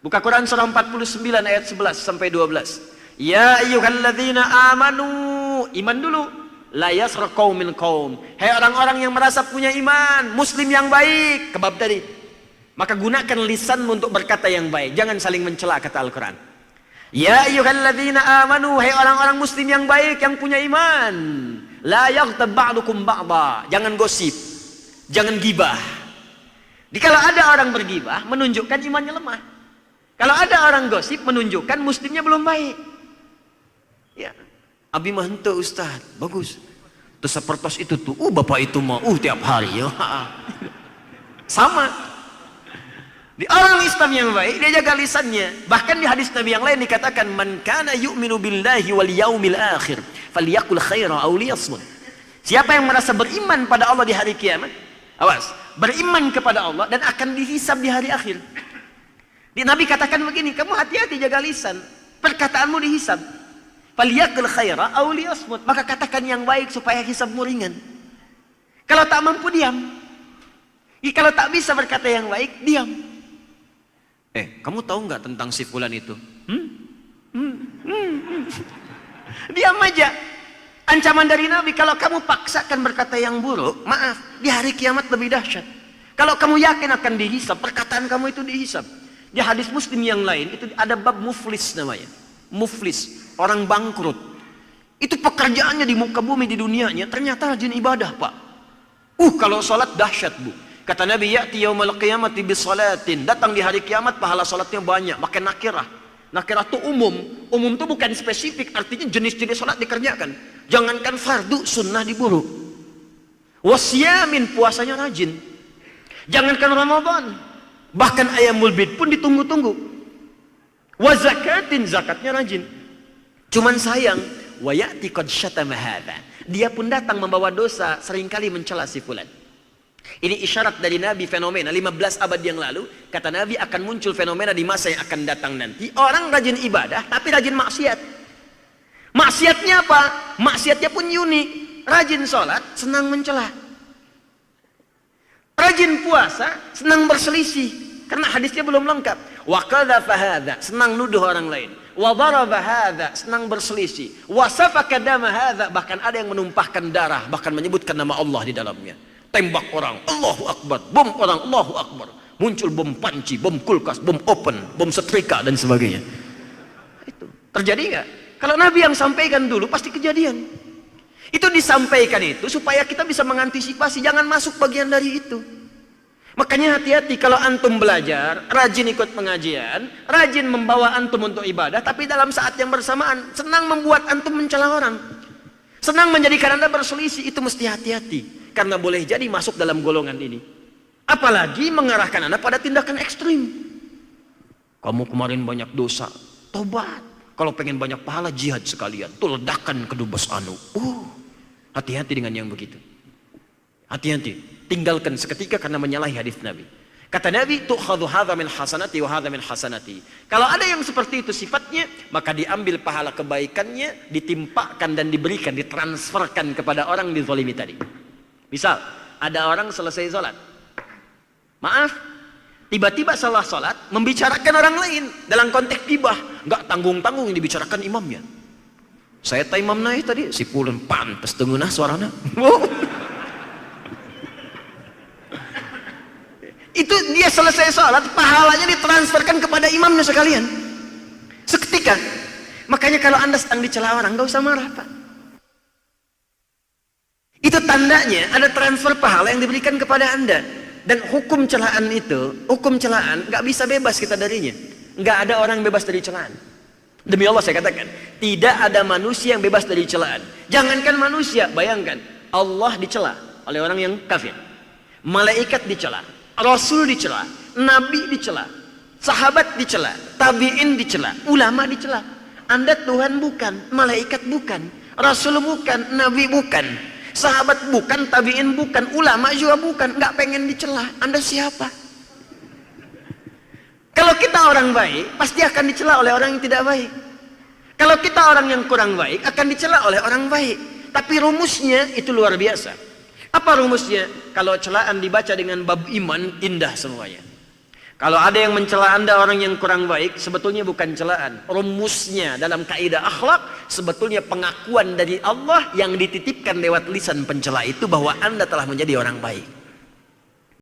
Buka Quran surah 49 ayat 11 sampai 12. Ya ayyuhalladzina amanu, iman dulu. La yasra qaumin qaum. Hai orang-orang yang merasa punya iman, muslim yang baik, kebab tadi. Maka gunakan lisanmu untuk berkata yang baik, jangan saling mencela, kata Al-Quran. Ya ayyuhalladzina amanu, hai orang-orang muslim yang baik yang punya iman. La yaghtab ba'dukum ba'da. Jangan gosip, jangan gibah. Jadi kalau ada orang bergibah, menunjukkan imannya lemah. Kalau ada orang gosip, menunjukkan muslimnya belum baik. Ya, abi mah henteu Ustaz, bagus. Terus sepertos itu tuh, bapak itu mah, tiap hari ya. Sama. Di orang Islam yang baik, dia jaga lisannya. Bahkan di hadis Nabi yang lain dikatakan, man kana yu'minu billahi wal yaumil akhir, falyakul khaira aw liyasmut. Siapa yang merasa beriman pada Allah di hari kiamat, awas, beriman kepada Allah dan akan dihisab di hari akhir. Di Nabi katakan begini, kamu hati-hati jaga lisan, perkataanmu dihisab. Falyakul khaira aw liyasmut, maka katakan yang baik supaya hisabmu ringan. Kalau tak mampu diam. Kalau tak bisa berkata yang baik, diam. Kamu tahu nggak tentang si fulan itu? Diam aja. Ancaman dari Nabi, kalau kamu paksakan berkata yang buruk, maaf, di hari kiamat lebih dahsyat. Kalau kamu yakin akan dihisab, perkataan kamu itu dihisab. Di hadis Muslim yang lain itu ada bab muflis namanya. Muflis, orang bangkrut. Itu pekerjaannya di muka bumi di dunianya ternyata rajin ibadah, Pak. Kalau salat dahsyat, Bu. Kata Nabi, ya'ti yaumal qiyamati bisalatin. Datang di hari kiamat pahala salatnya banyak, pakai nakirah. Nakirah itu umum. Umum itu bukan spesifik, artinya jenis-jenis salat dikerjakan. Jangankan fardu, sunnah diburu. Wasyamin, puasanya rajin. Jangankan Ramadan, bahkan ayamul bid pun ditunggu-tunggu. Wa zakatin, zakatnya rajin. Cuman sayang, wa ya'ti qad syatama hadza. Dia pun datang membawa dosa, seringkali mencela si fulan. Ini isyarat dari Nabi, fenomena 15 abad yang lalu. Kata Nabi, akan muncul fenomena di masa yang akan datang nanti. Orang rajin ibadah tapi rajin maksiat. Maksiatnya apa? Maksiatnya pun unik. Rajin sholat, senang mencela. Rajin puasa, senang berselisih. Karena hadisnya belum lengkap. Wa qadhafa hadza, senang nuduh orang lain. Wa daraba hadza, senang berselisih. Wa safaka dama hadza, bahkan ada yang menumpahkan darah, bahkan menyebutkan nama Allah di dalamnya. Tembak orang, Allahu Akbar. Bom orang, Allahu Akbar. Muncul bom panci, bom kulkas, bom open, bom setrika dan sebagainya. Itu terjadi nggak? Kalau Nabi yang sampaikan dulu pasti kejadian. Itu disampaikan itu supaya kita bisa mengantisipasi, jangan masuk bagian dari itu. Makanya hati-hati kalau antum belajar, rajin ikut pengajian, rajin membawa antum untuk ibadah, tapi dalam saat yang bersamaan senang membuat antum mencela orang, senang menjadikan anda berselisih, itu mesti hati-hati. Karena boleh jadi masuk dalam golongan ini. Apalagi mengarahkan anda pada tindakan ekstrim. Kamu kemarin banyak dosa, tobat. Kalau pengen banyak pahala, jihad sekalian. Tuh ledakan kedubes anu. Hati-hati dengan yang begitu. Hati-hati. Tinggalkan seketika karena menyalahi hadis Nabi. Kata Nabi, tu'khadhu hadza min hasanati wa hadza min hasanati. Kalau ada yang seperti itu sifatnya, maka diambil pahala kebaikannya, ditimpakan dan diberikan, ditransferkan kepada orang dizalimi tadi. Misal, ada orang selesai sholat. Maaf, tiba-tiba salah sholat, membicarakan orang lain. Dalam konteks gibah, nggak tanggung-tanggung yang dibicarakan imamnya. Saya tak imam naik tadi, si pulun pantes tengenah suaranya. Itu dia selesai sholat, pahalanya ditransferkan kepada imamnya sekalian. Seketika. Makanya kalau anda sedang dicela orang, nggak usah marah, Pak. Itu tandanya ada transfer pahala yang diberikan kepada anda. Dan hukum celaan itu, hukum celaan nggak bisa bebas kita darinya. Nggak ada orang yang bebas dari celaan. Demi Allah saya katakan, tidak ada manusia yang bebas dari celaan. Jangankan manusia, bayangkan Allah dicela oleh orang yang kafir, malaikat dicela, Rasul dicela, Nabi dicela, sahabat dicela, tabiin dicela, ulama dicela. Anda Tuhan bukan, malaikat bukan, Rasul bukan, Nabi bukan, sahabat bukan, tabiin bukan, ulama juga bukan. Nggak pengen dicela. Anda siapa? Kalau kita orang baik, pasti akan dicela oleh orang yang tidak baik. Kalau kita orang yang kurang baik, akan dicela oleh orang baik. Tapi rumusnya itu luar biasa. Apa rumusnya? Kalau celaan dibaca dengan bab iman, indah semuanya. Kalau ada yang mencela Anda orang yang kurang baik, sebetulnya bukan celaan. Rumusnya dalam kaidah akhlak, sebetulnya pengakuan dari Allah yang dititipkan lewat lisan pencela itu bahwa Anda telah menjadi orang baik.